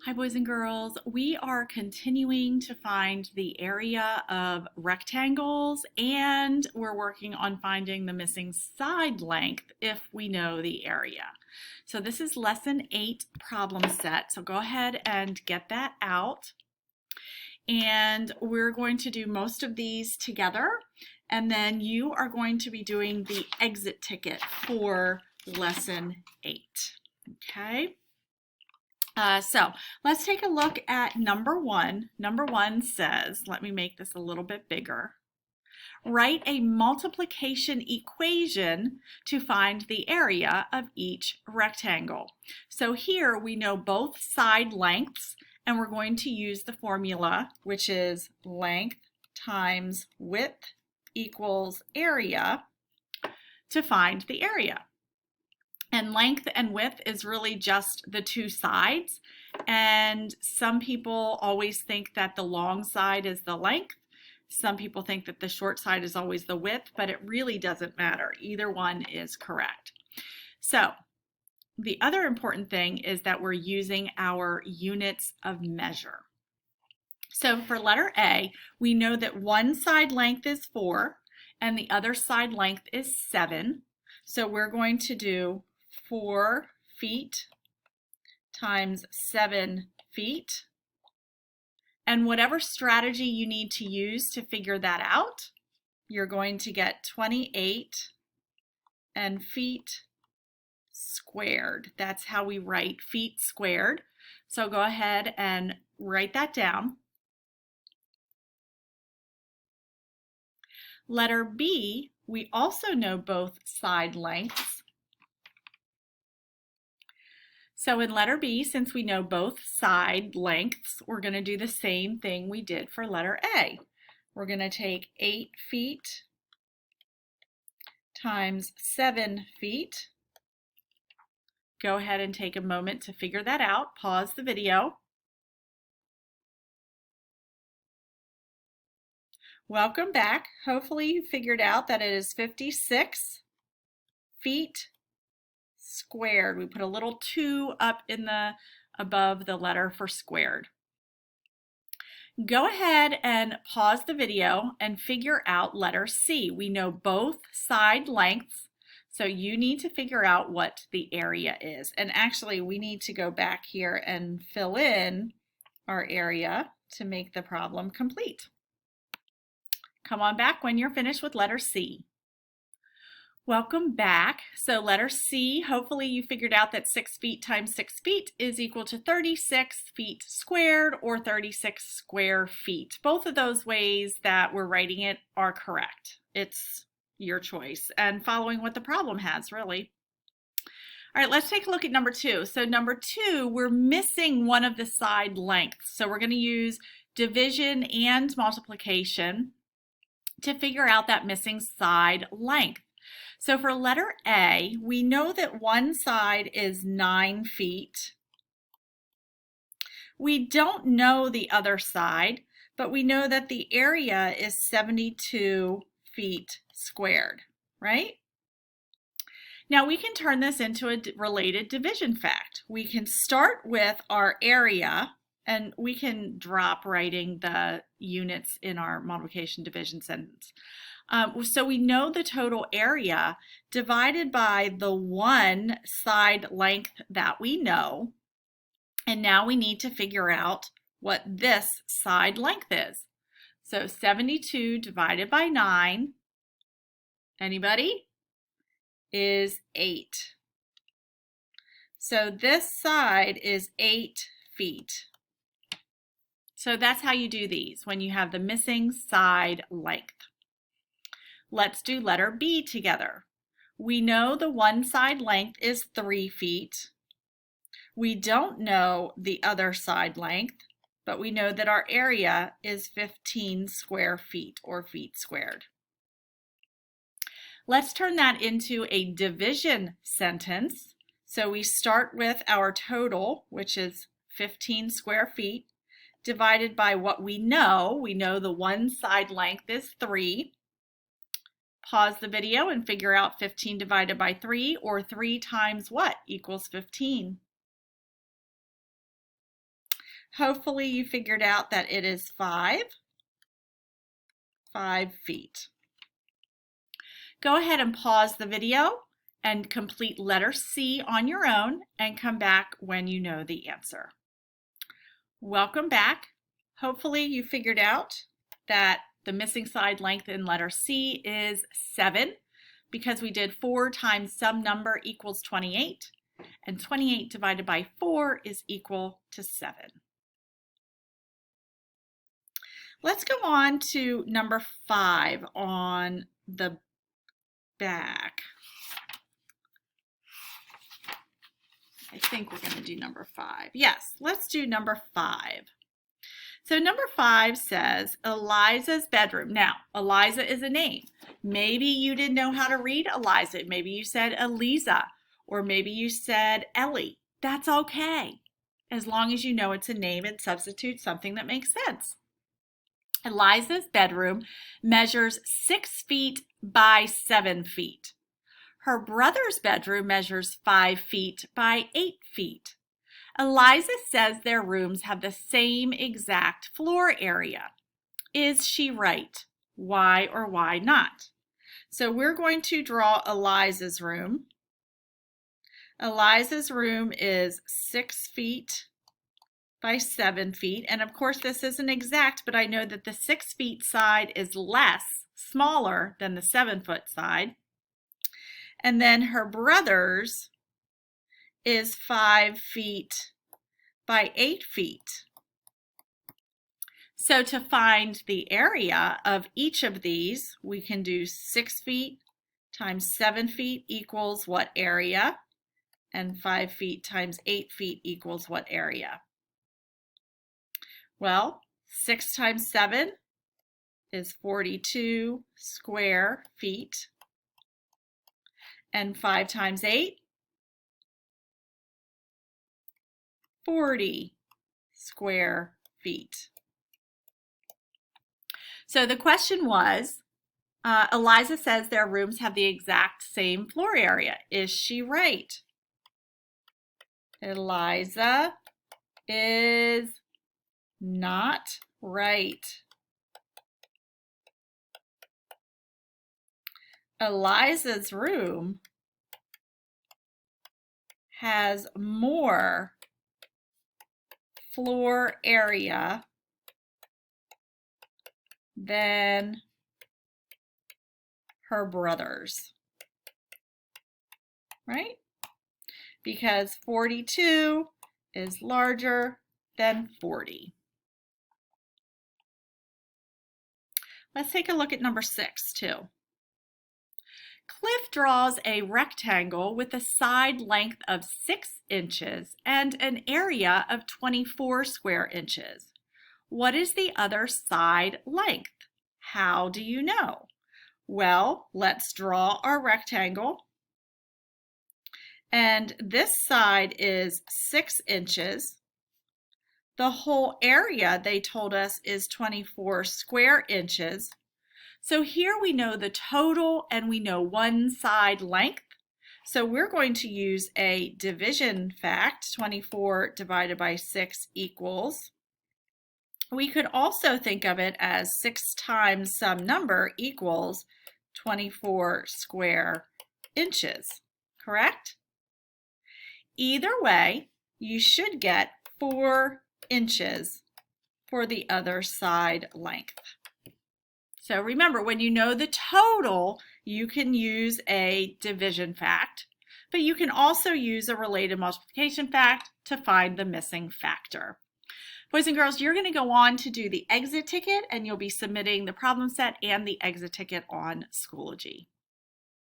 Hi, boys and girls. We are continuing to find the area of rectangles, and we're working on finding the missing side length if we know the area. So this is lesson 8 problem set. So go ahead and get that out. And we're going to do most of these together, and then you are going to be doing the exit ticket for lesson 8. Okay? So let's take a look at number 1. Number 1 says, let me make this a little bit bigger. Write a multiplication equation to find the area of each rectangle. So here we know both side lengths, and we're going to use the formula, which is length times width equals area, to find the area. And length and width is really just the two sides. And some people always think that the long side is the length. Some people think that the short side is always the width, but it really doesn't matter. Either one is correct. So the other important thing is that we're using our units of measure. So for letter A, we know that one side length is 4 and the other side length is 7. So we're going to do 4 feet times 7 feet. And whatever strategy you need to use to figure that out, you're going to get 28 and feet squared. That's how we write feet squared. So go ahead and write that down. Letter B, we also know both side lengths. So in letter B, since we know both side lengths, we're going to do the same thing we did for letter A. We're going to take 8 feet times 7 feet. Go ahead and take a moment to figure that out. Pause the video. Welcome back. Hopefully you figured out that it is 56 feet squared. We put a little 2 up in the above the letter for squared. Go ahead and pause the video and figure out letter C. We know both side lengths, so you need to figure out what the area is. And actually, we need to go back here and fill in our area to make the problem complete. Come on back when you're finished with letter C. Welcome back. So letter C, hopefully you figured out that 6 feet times 6 feet is equal to 36 feet squared, or 36 square feet. Both of those ways that we're writing it are correct. It's your choice and following what the problem has, really. All right, let's take a look at number 2. So number 2, we're missing one of the side lengths. So we're going to use division and multiplication to figure out that missing side length. So for letter A, we know that one side is 9 feet. We don't know the other side, but we know that the area is 72 feet squared, right? Now we can turn this into a related division fact. We can start with our area, and we can drop writing the units in our multiplication division sentence. So we know the total area divided by the one side length that we know, and now we need to figure out what this side length is. So 72 divided by 9, anybody, is 8. So this side is 8 feet. So that's how you do these when you have the missing side length. Let's do letter B together. We know the one side length is 3 feet. We don't know the other side length, but we know that our area is 15 square feet, or feet squared. Let's turn that into a division sentence. So we start with our total, which is 15 square feet, divided by what we know. We know the one side length is 3. Pause the video and figure out 15 divided by 3, or 3 times what equals 15? Hopefully you figured out that it is 5 feet. Go ahead and pause the video and complete letter C on your own and come back when you know the answer. Welcome back. Hopefully you figured out that the missing side length in letter C is 7 because we did 4 times some number equals 28, and 28 divided by 4 is equal to 7. Let's go on to number 5 on the back. I think we're going to do number 5. Yes, let's do number 5. So number 5 says Eliza's bedroom. Now, Eliza is a name. Maybe you didn't know how to read Eliza. Maybe you said Eliza, or maybe you said Ellie. That's okay, as long as you know it's a name and substitute something that makes sense. Eliza's bedroom measures 6 feet by 7 feet. Her brother's bedroom measures 5 feet by 8 feet. Eliza says their rooms have the same exact floor area. Is she right? Why or why not? So we're going to draw Eliza's room. Eliza's room is 6 feet by 7 feet. And of course this isn't exact, but I know that the 6 feet side is smaller than the 7 foot side. And then her brother's is 5 feet by 8 feet. So to find the area of each of these, we can do 6 feet times 7 feet equals what area? And 5 feet times 8 feet equals what area? Well, 6 times 7 is 42 square feet. And 5 times 8, 40 square feet. So the question was, Eliza says their rooms have the exact same floor area. Is she right? Eliza is not right. Eliza's room has more floor area than her brother's, right? Because 42 is larger than 40. Let's take a look at number 6 too. Cliff draws a rectangle with a side length of 6 inches and an area of 24 square inches. What is the other side length? How do you know? Well, let's draw our rectangle. And this side is 6 inches. The whole area, they told us, is 24 square inches. So here we know the total and we know one side length. So we're going to use a division fact. 24 divided by 6 equals. We could also think of it as 6 times some number equals 24 square inches, correct? Either way, you should get 4 inches for the other side length. So remember, when you know the total, you can use a division fact, but you can also use a related multiplication fact to find the missing factor. Boys and girls, you're going to go on to do the exit ticket, and you'll be submitting the problem set and the exit ticket on Schoology.